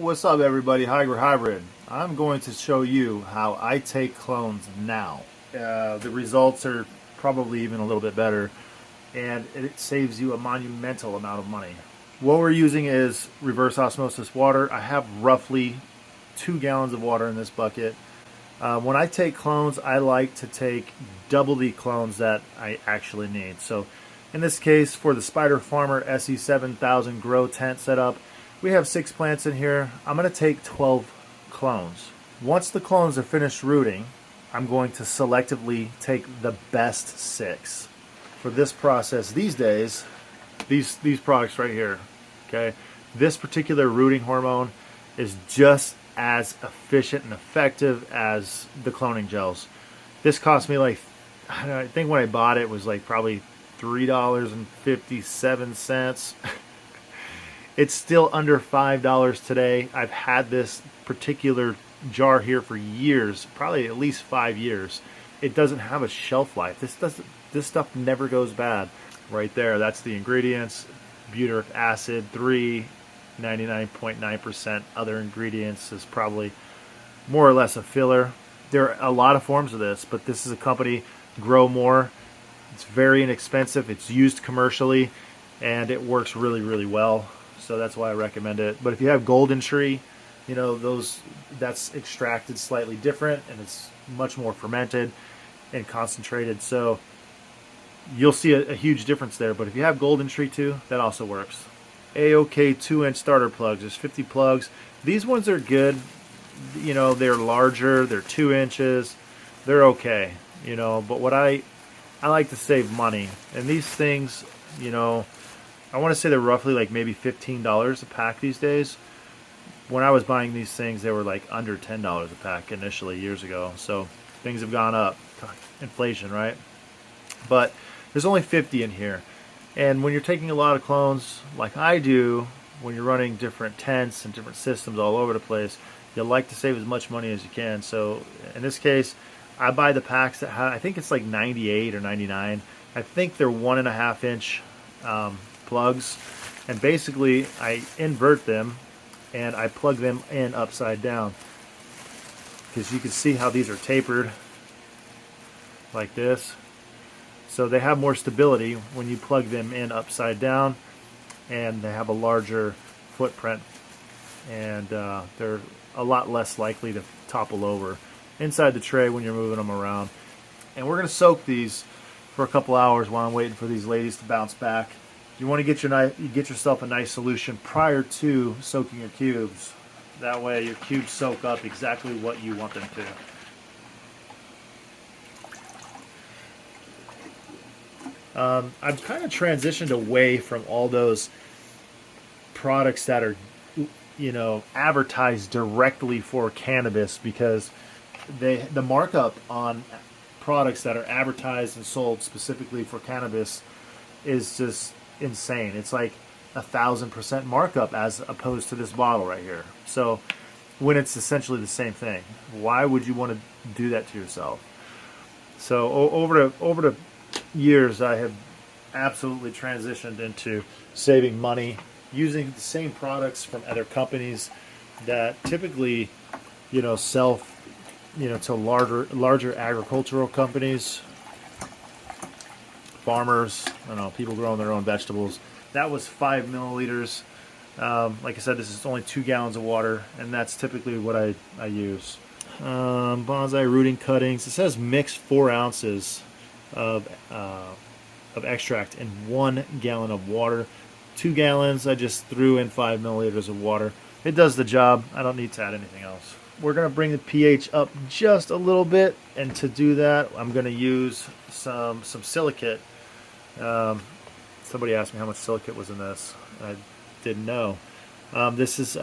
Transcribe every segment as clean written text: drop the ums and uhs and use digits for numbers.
What's up, everybody? Hybrid. I'm going to show you how I take clones now. The results are probably even a little bit better, and it saves you a monumental amount of money. What we're using is reverse osmosis water. I have roughly 2 gallons of water in this bucket. When I take clones, I like to take double the clones that I actually need. So in this case, for the SpiderFarmer SE7000 grow tent setup, we have 6 plants in here. I'm going to take 12 clones. Once the clones are finished rooting, I'm going to selectively take the best 6. For this process these days, these products right here, okay, this particular rooting hormone is just as efficient and effective as the cloning gels. This cost me like, I think when I bought it was like probably $3.57. It's still under $5 today. I've had this particular jar here for years, probably at least 5 years. It doesn't have a shelf life. This stuff never goes bad. Right there, that's the ingredients. Butyric acid, 99.9%. Other ingredients is probably more or less a filler. There are a lot of forms of this, but this is a company, Grow More. It's very inexpensive. It's used commercially, and it works really, really well. So that's why I recommend it. But if you have golden tree, you know, that's extracted slightly different, and it's much more fermented and concentrated. So you'll see a huge difference there. But if you have golden tree too, that also works. AOK 2-inch starter plugs. There's 50 plugs. These ones are good. You know, they're larger. They're 2 inches. They're okay. You know, but what I like to save money, and these things, you know, I want to say they're roughly like maybe $15 a pack these days. When I was buying these things, they were like under $10 a pack initially years ago. So things have gone up. Inflation, right? But there's only 50 in here. And when you're taking a lot of clones, like I do, when you're running different tents and different systems all over the place, you like to save as much money as you can. So in this case, I buy the packs that have, I think it's like 98 or 99. I think they're 1.5 inch plugs, and basically I invert them and I plug them in upside down, because you can see how these are tapered like this. So they have more stability when you plug them in upside down, and they have a larger footprint, and they're a lot less likely to topple over inside the tray when you're moving them around. And we're going to soak these for a couple hours while I'm waiting for these ladies to bounce back. You want to get yourself a nice solution prior to soaking your cubes. That way your cubes soak up exactly what you want them to. I've kind of transitioned away from all those products that are, you know, advertised directly for cannabis, because the markup on products that are advertised and sold specifically for cannabis is just insane. It's like 1,000% markup as opposed to this bottle right here. So when it's essentially the same thing, why would you want to do that to yourself? So over the years, I have absolutely transitioned into saving money using the same products from other companies that typically, you know, sell, you know, to larger agricultural companies, farmers, I don't know, people growing their own vegetables. That was 5 milliliters. Like I said, this is only 2 gallons of water, and that's typically what I use. Bonsai rooting cuttings. It says mix 4 ounces of extract in 1 gallon of water. 2 gallons, I just threw in 5 milliliters of water. It does the job. I don't need to add anything else. We're going to bring the pH up just a little bit, and to do that, I'm going to use some silicate. Somebody asked me how much silicate was in this. I didn't know. This is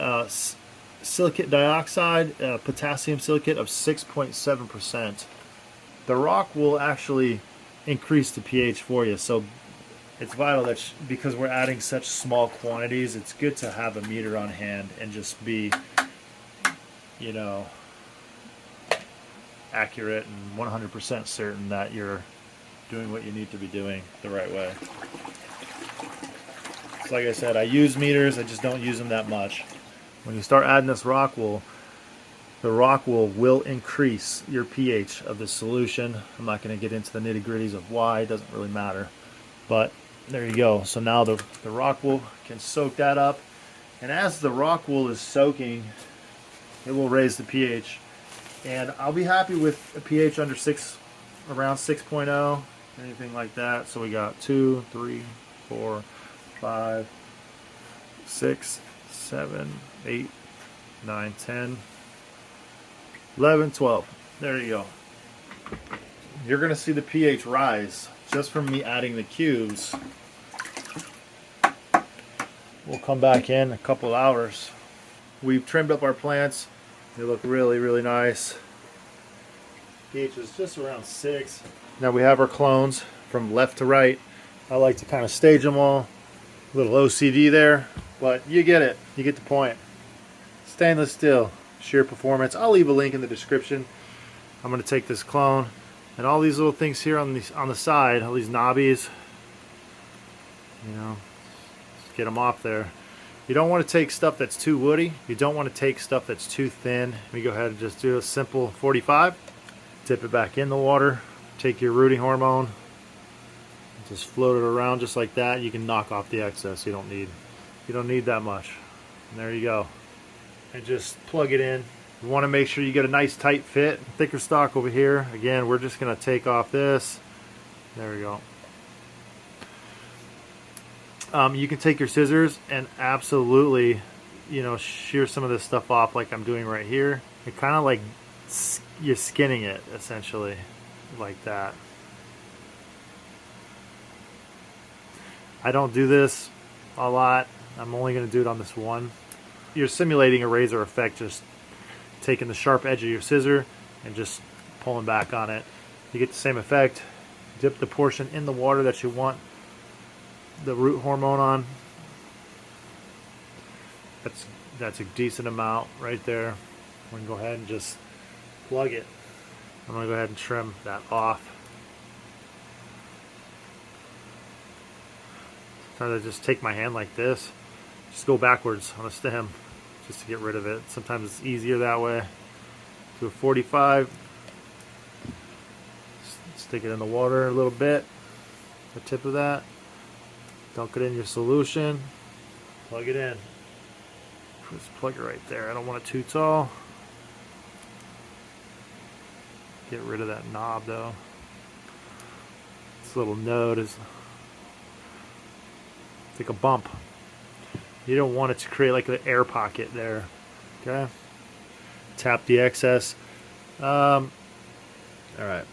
silicate dioxide, potassium silicate of 6.7%. The rock will actually increase the pH for you, so it's vital that because we're adding such small quantities, it's good to have a meter on hand and just be, you know, accurate and 100% certain that you're doing what you need to be doing the right way. So like I said, I use meters, I just don't use them that much. When you start adding this rock wool, the rock wool will increase your pH of the solution. I'm not going to get into the nitty-gritties of why, it doesn't really matter. But there you go. So now the rock wool can soak that up. And as the rock wool is soaking, it will raise the pH. And I'll be happy with a pH under 6, around 6.0, anything like that. So we got 2, 3, 4, 5, 6, 7, 8, 9, 10, 11, 12. There you go. You're going to see the pH rise just from me adding the cubes. We'll come back in a couple hours. We've trimmed up our plants. They look really, really nice. pH is just around 6. Now we have our clones from left to right. I like to kind of stage them all. A little OCD there, but you get it. You get the point. Stainless steel, sheer performance. I'll leave a link in the description. I'm going to take this clone and all these little things here on the side, all these knobbies, you know, just get them off there. You don't want to take stuff that's too woody. You don't want to take stuff that's too thin. We go ahead and just do a simple 45. Dip it back in the water. Take your rooting hormone. Just float it around just like that. You can knock off the excess. You don't need that much. And there you go. And just plug it in. You want to make sure you get a nice tight fit. Thicker stock over here. Again, we're just going to take off this. There we go. You can take your scissors and absolutely, you know, shear some of this stuff off like I'm doing right here. It kind of like you're skinning it essentially, like that. I don't do this a lot. I'm only going to do it on this one. You're simulating a razor effect, just taking the sharp edge of your scissor and just pulling back on it. You get the same effect. Dip the portion in the water that you want the root hormone on. That's a decent amount right there. I'm going to go ahead and just plug it. I'm going to go ahead and trim that off. Sometimes I just take my hand like this, just go backwards on a stem just to get rid of it. Sometimes it's easier that way. Do a 45. Stick it in the water a little bit, the tip of that. Dunk it in your solution. Plug it in. Just plug it right there. I don't want it too tall. Get rid of that knob though. This little node is like a bump. You don't want it to create like an air pocket there. Okay. Tap the excess. All right.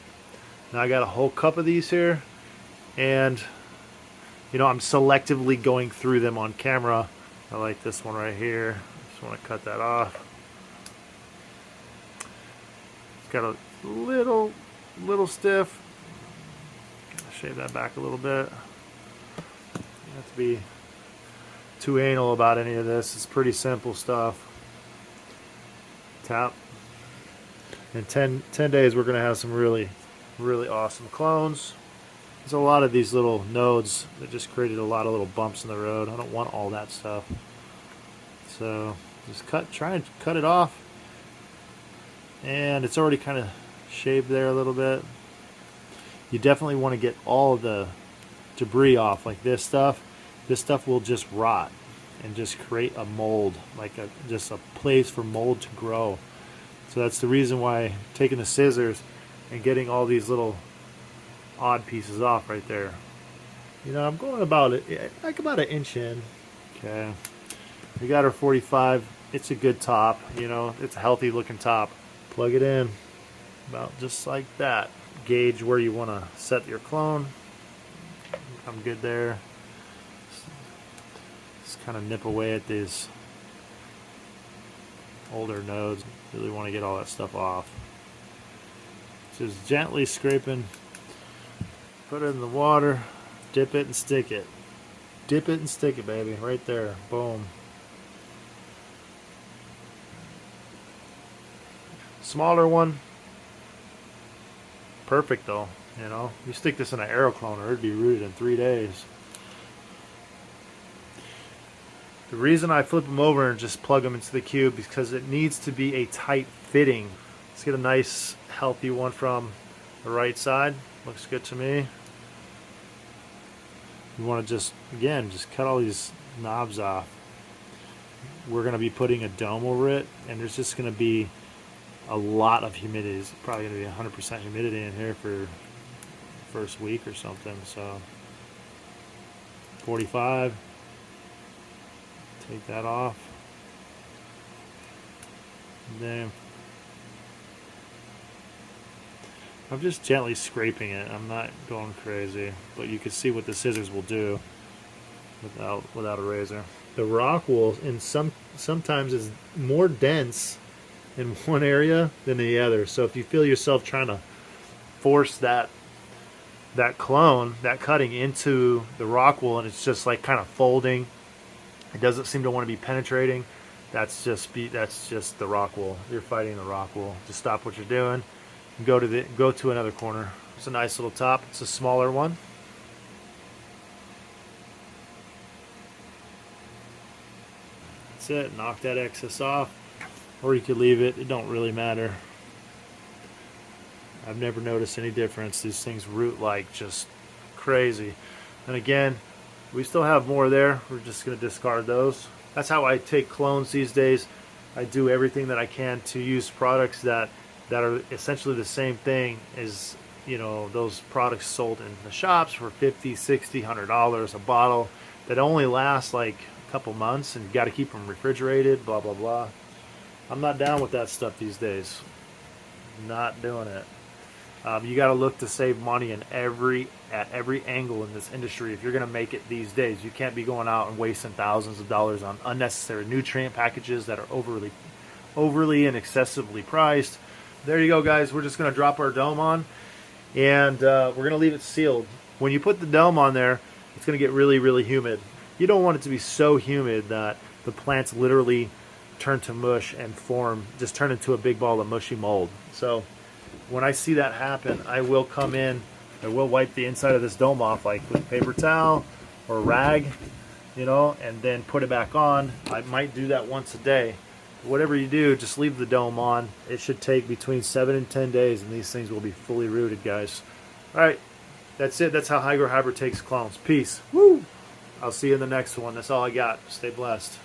Now I got a whole cup of these here, and you know, I'm selectively going through them on camera. I like this one right here. Just want to cut that off. It's got a little stiff. Shave that back a little bit. You have to be too anal about any of this. It's pretty simple stuff. Tap. In 10 days, we're going to have some really awesome clones. There's a lot of these little nodes that just created a lot of little bumps in the road. I don't want all that stuff. So just try and cut it off. And it's already kind of shaved there a little bit. You definitely want to get all of the debris off, like this stuff. This stuff will just rot and just create a mold, like just a place for mold to grow. So that's the reason why taking the scissors and getting all these little odd pieces off right there. You know, I'm going about it like about an inch in. Okay, we got our 45. It's a good top. You know, it's a healthy looking top. Plug it in about just like that. Gauge where you want to set your clone. I'm good there. Just kind of nip away at these older nodes. Really want to get all that stuff off. Just gently scraping. Put it in the water, dip it and stick it. Dip it and stick it, baby, right there. Boom. Smaller one. Perfect though, you know. You stick this in an aerocloner, it'd be rooted in 3 days. The reason I flip them over and just plug them into the cube is because it needs to be a tight fitting. Let's get a nice healthy one from the right side. Looks good to me. You want to just, again, just cut all these knobs off. We're going to be putting a dome over it, and there's just going to be a lot of humidity. It's probably going to be 100% humidity in here for the first week or something. So 45. Take that off. And then I'm just gently scraping it. I'm not going crazy, but you can see what the scissors will do without a razor. The rock wool sometimes is more dense in one area than the other. So if you feel yourself trying to force that cutting into the rock wool, and it's just like kind of folding, it doesn't seem to want to be penetrating, that's just the rock wool. You're fighting the rock wool. Just stop what you're doing and go to another corner. It's a nice little top. It's a smaller one. That's it. Knock that excess off, or you could leave it. It don't really matter. I've never noticed any difference. These things root like just crazy. And again, we still have more there. We're just going to discard those. That's how I take clones these days. I do everything that I can to use products that are essentially the same thing as, you know, those products sold in the shops for $50, $60, $100 a bottle that only last like a couple months, and you got to keep them refrigerated, blah, blah, blah. I'm not down with that stuff these days. Not doing it. You got to look to save money at every angle in this industry if you're going to make it these days. You can't be going out and wasting thousands of dollars on unnecessary nutrient packages that are overly and excessively priced. There you go, guys. We're just going to drop our dome on, and we're going to leave it sealed. When you put the dome on there, it's going to get really, really humid. You don't want it to be so humid that the plants literally turn to mush and just turn into a big ball of mushy mold. So when I see that happen, I will come in, I will wipe the inside of this dome off, like with paper towel or rag, you know, and then put it back on. I might do that once a day. Whatever you do, just leave the dome on. It should take between 7 and 10 days, and these things will be fully rooted, guys. All right, that's it. That's how Hygro Hybrid takes clones. Peace. Woo! I'll see you in the next one. That's all I got. Stay blessed.